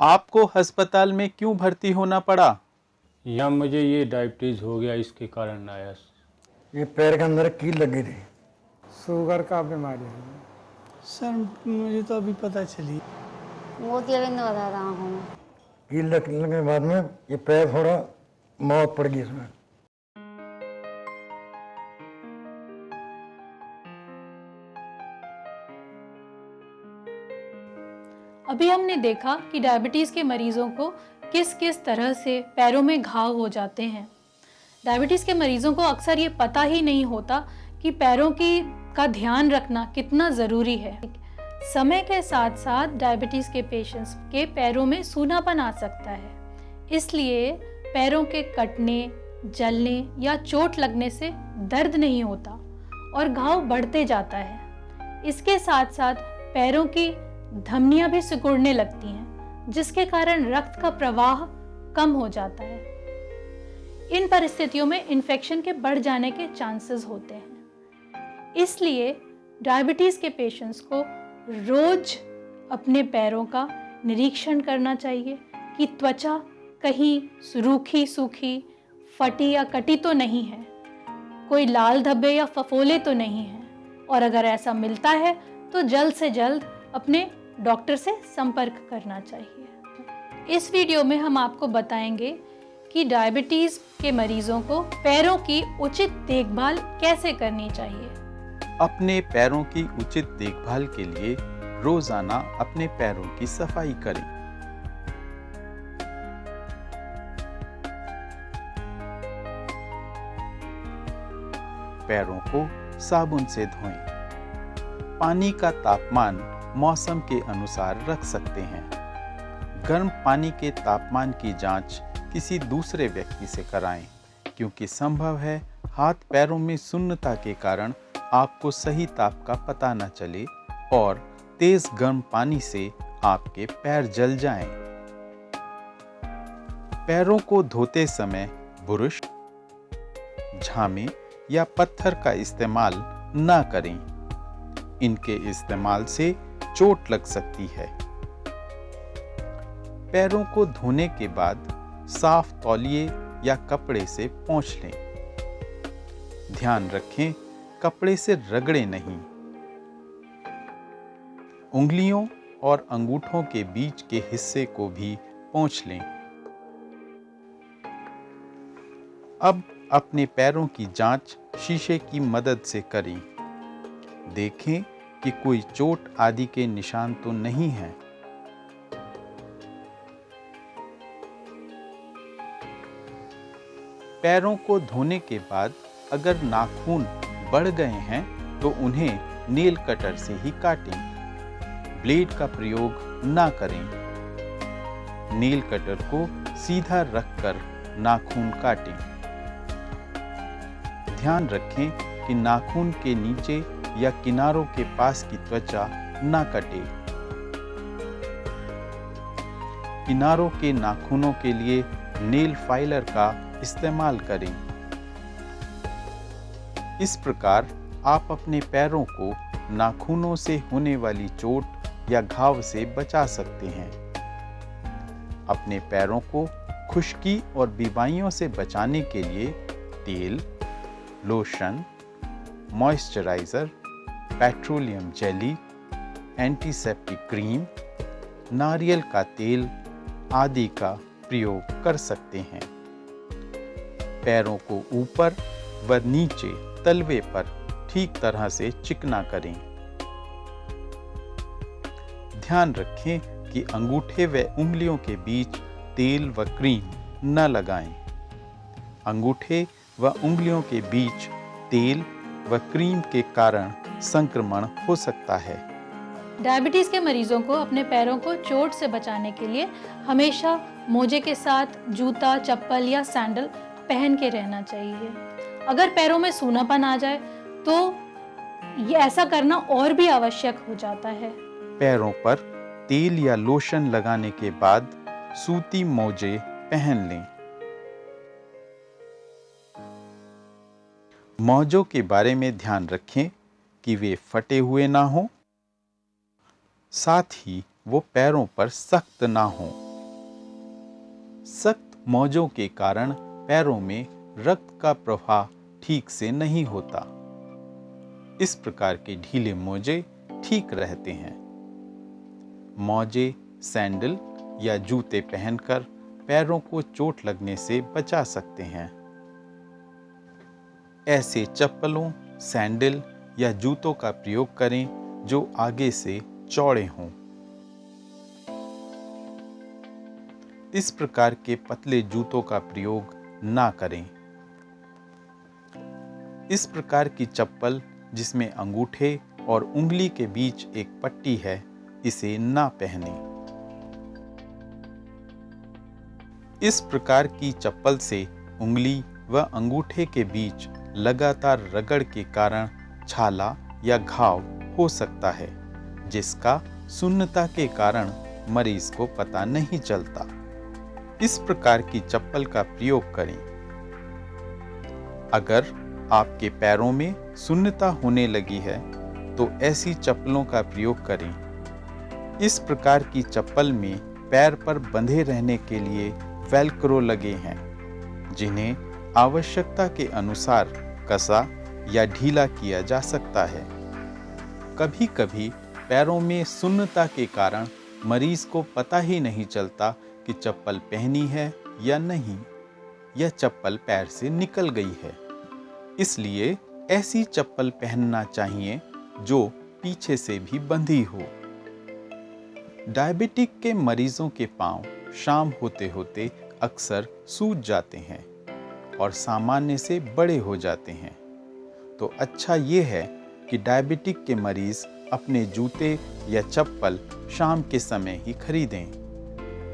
आपको अस्पताल में क्यों भर्ती होना पड़ा? यहाँ मुझे ये डायबिटीज़ हो गया, इसके कारण आया। ये पैर के अंदर कील लगी थी। शुगर का बीमारी है सर, मुझे तो अभी पता चली। मोतियाबिंद बता रहा हूँ मैं। कील लगने के बाद में ये पैर थोड़ा मौत पड़ गई इसमें। अभी हमने देखा कि डायबिटीज़ के मरीज़ों को किस किस तरह से पैरों में घाव हो जाते हैं। डायबिटीज़ के मरीज़ों को अक्सर ये पता ही नहीं होता कि पैरों का ध्यान रखना कितना ज़रूरी है। समय के साथ साथ डायबिटीज़ के पेशेंट्स के पैरों में सूनापन आ सकता है, इसलिए पैरों के कटने, जलने या चोट लगने से दर्द नहीं होता और घाव बढ़ते जाता है। इसके साथ साथ पैरों की धमनियां भी सिकुड़ने लगती हैं, जिसके कारण रक्त का प्रवाह कम हो जाता है। इन परिस्थितियों में इन्फेक्शन के बढ़ जाने के चांसेस होते हैं। इसलिए डायबिटीज के पेशेंट्स को रोज अपने पैरों का निरीक्षण करना चाहिए कि त्वचा कहीं रूखी सूखी, फटी या कटी तो नहीं है, कोई लाल धब्बे या फफोले तो नहीं है, और अगर ऐसा मिलता है तो जल्द से जल्द अपने डॉक्टर से संपर्क करना चाहिए। इस वीडियो में हम आपको बताएंगे कि डायबिटीज के मरीजों को पैरों की उचित देखभाल कैसे करनी चाहिए। अपने पैरों की उचित देखभाल के लिए रोजाना अपने पैरों की सफाई करें। पैरों को साबुन से धोएं। पानी का तापमान मौसम के अनुसार रख सकते हैं। गर्म पानी के तापमान की जांच किसी दूसरे व्यक्ति से कराएं, क्योंकि संभव है हाथ पैरों में शून्यता के कारण आपको सही ताप का पता न चले और तेज गर्म पानी से आपके पैर जल जाएं। पैरों को धोते समय बुरुश, झामे या पत्थर का इस्तेमाल न करें। इनके इस्तेमाल से चोट लग सकती है। पैरों को धोने के बाद साफ तौलिए या कपड़े से पोंछ लें। ध्यान रखें, कपड़े से रगड़े नहीं। उंगलियों और अंगूठों के बीच के हिस्से को भी पोंछ लें। अब अपने पैरों की जांच शीशे की मदद से करें। देखें कि कोई चोट आदि के निशान तो नहीं है। पैरों को धोने के बाद अगर नाखून बढ़ गए हैं तो उन्हें नेल कटर से ही काटें। ब्लेड का प्रयोग ना करें। नेल कटर को सीधा रखकर नाखून काटें। ध्यान रखें कि नाखून के नीचे या किनारों के पास की त्वचा न कटे। किनारों के नाखूनों के लिए नेल फाइलर का इस्तेमाल करें। इस प्रकार आप अपने पैरों को नाखूनों से होने वाली चोट या घाव से बचा सकते हैं। अपने पैरों को खुश्की और बीमारियों से बचाने के लिए तेल, lotion, moisturiser, petroleum jelly, antiseptic cream, नारियल का तेल आदि का प्रयोग कर सकते हैं। पैरों को ऊपर व नीचे तलवे पर ठीक तरह से चिकना करें। ध्यान रखें कि अंगूठे व उंगलियों के बीच तेल व क्रीम न लगाएं। अंगूठे व उंगलियों के बीच तेल व क्रीम के कारण संक्रमण हो सकता है। डायबिटीज के मरीजों को अपने पैरों को चोट से बचाने के लिए हमेशा मोजे के साथ जूता, चप्पल या सैंडल पहन के रहना चाहिए। अगर पैरों में सूनापन आ जाए तो ये ऐसा करना और भी आवश्यक हो जाता है। पैरों पर तेल या लोशन लगाने के बाद सूती मोजे पहन लें। मोजों के बारे में ध्यान रखें कि वे फटे हुए ना हों, साथ ही वो पैरों पर सख्त ना हों। सख्त मोजों के कारण पैरों में रक्त का प्रवाह ठीक से नहीं होता। इस प्रकार के ढीले मोजे ठीक रहते हैं। मोजे, सैंडल या जूते पहनकर पैरों को चोट लगने से बचा सकते हैं। ऐसे चप्पलों, सैंडल या जूतों का प्रयोग करें जो आगे से चौड़े हों। इस प्रकार के पतले जूतों का प्रयोग ना करें। इस प्रकार की चप्पल जिसमें अंगूठे और उंगली के बीच एक पट्टी है, इसे ना पहनें। इस प्रकार की चप्पल से उंगली व अंगूठे के बीच लगातार रगड़ के कारण छाला या घाव हो सकता है, जिसका सुन्नता के कारण मरीज को पता नहीं चलता। इस प्रकार की चप्पल का प्रयोग करें। अगर आपके पैरों में सुन्नता होने लगी है तो ऐसी चप्पलों का प्रयोग करें। इस प्रकार की चप्पल में पैर पर बंधे रहने के लिए वेल्क्रो लगे हैं, जिन्हें आवश्यकता के अनुसार कसा या ढीला किया जा सकता है। कभी कभी पैरों में सुन्नता के कारण मरीज को पता ही नहीं चलता कि चप्पल पहनी है या नहीं, यह चप्पल पैर से निकल गई है। इसलिए ऐसी चप्पल पहनना चाहिए जो पीछे से भी बंधी हो। डायबिटिक के मरीजों के पांव शाम होते होते अक्सर सूज जाते हैं और सामान्य से बड़े हो जाते हैं। तो अच्छा ये है कि डायबिटिक के मरीज अपने जूते या चप्पल शाम के समय ही खरीदें,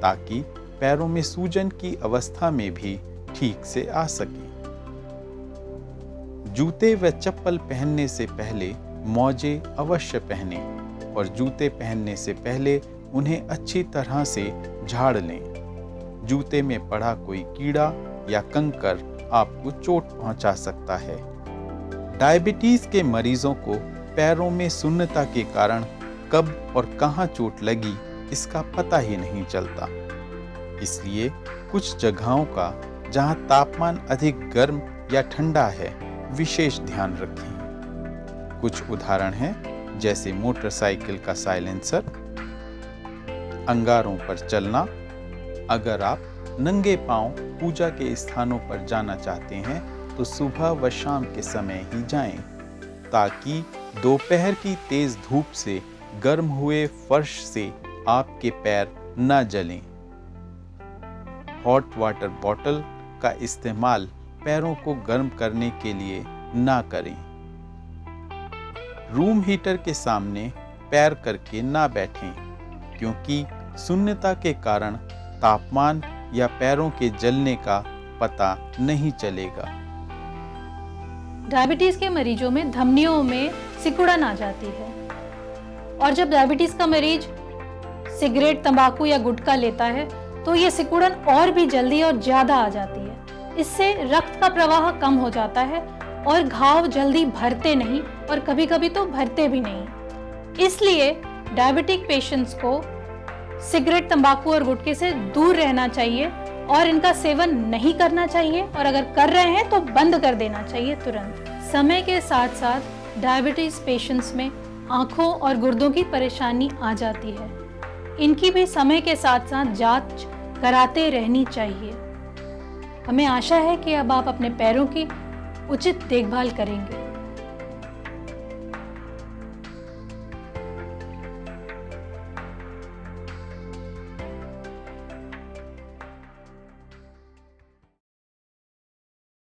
ताकि पैरों में सूजन की अवस्था में भी ठीक से आ सके। जूते व चप्पल पहनने से पहले मोजे अवश्य पहनें और जूते पहनने से पहले उन्हें अच्छी तरह से झाड़ लें। जूते में पड़ा कोई कीड़ा या कंकर आपको चोट पहुंचा सकता है। डायबिटीज के मरीजों को पैरों में सुन्नता के कारण कब और कहां चोट लगी इसका पता ही नहीं चलता। इसलिए कुछ जगहों का जहां तापमान अधिक गर्म या ठंडा है, विशेष ध्यान रखें। कुछ उदाहरण हैं, जैसे मोटरसाइकिल का साइलेंसर, अंगारों पर चलना। अगर आप नंगे पांव पूजा के स्थानों पर जाना चाहते हैं तो सुबह व शाम के समय ही जाएं, ताकि दोपहर की तेज धूप से गर्म हुए फर्श से आपके पैर न जलें। हॉट वाटर बॉटल का इस्तेमाल पैरों को गर्म करने के लिए ना करें। रूम हीटर के सामने पैर करके ना बैठें, क्योंकि सुन्नता के कारण तापमान या पैरों के जलने का पता नहीं चलेगा। डायबिटीज के मरीजों में धमनियों में सिकुड़न आ जाती है, और जब डायबिटीज का मरीज सिगरेट, तंबाकू या गुटखा लेता है तो ये सिकुड़न और भी जल्दी और ज्यादा आ जाती है। इससे रक्त का प्रवाह कम हो जाता है और घाव जल्दी भरते नहीं, और कभी कभी तो भरते भी नहीं। इसलिए डायबिटिक पेशेंट्स को सिगरेट, तंबाकू और गुटखे से दूर रहना चाहिए और इनका सेवन नहीं करना चाहिए, और अगर कर रहे हैं तो बंद कर देना चाहिए तुरंत। समय के साथ साथ डायबिटीज पेशेंट्स में आंखों और गुर्दों की परेशानी आ जाती है। इनकी भी समय के साथ साथ जांच कराते रहनी चाहिए। हमें आशा है कि अब आप अपने पैरों की उचित देखभाल करेंगे।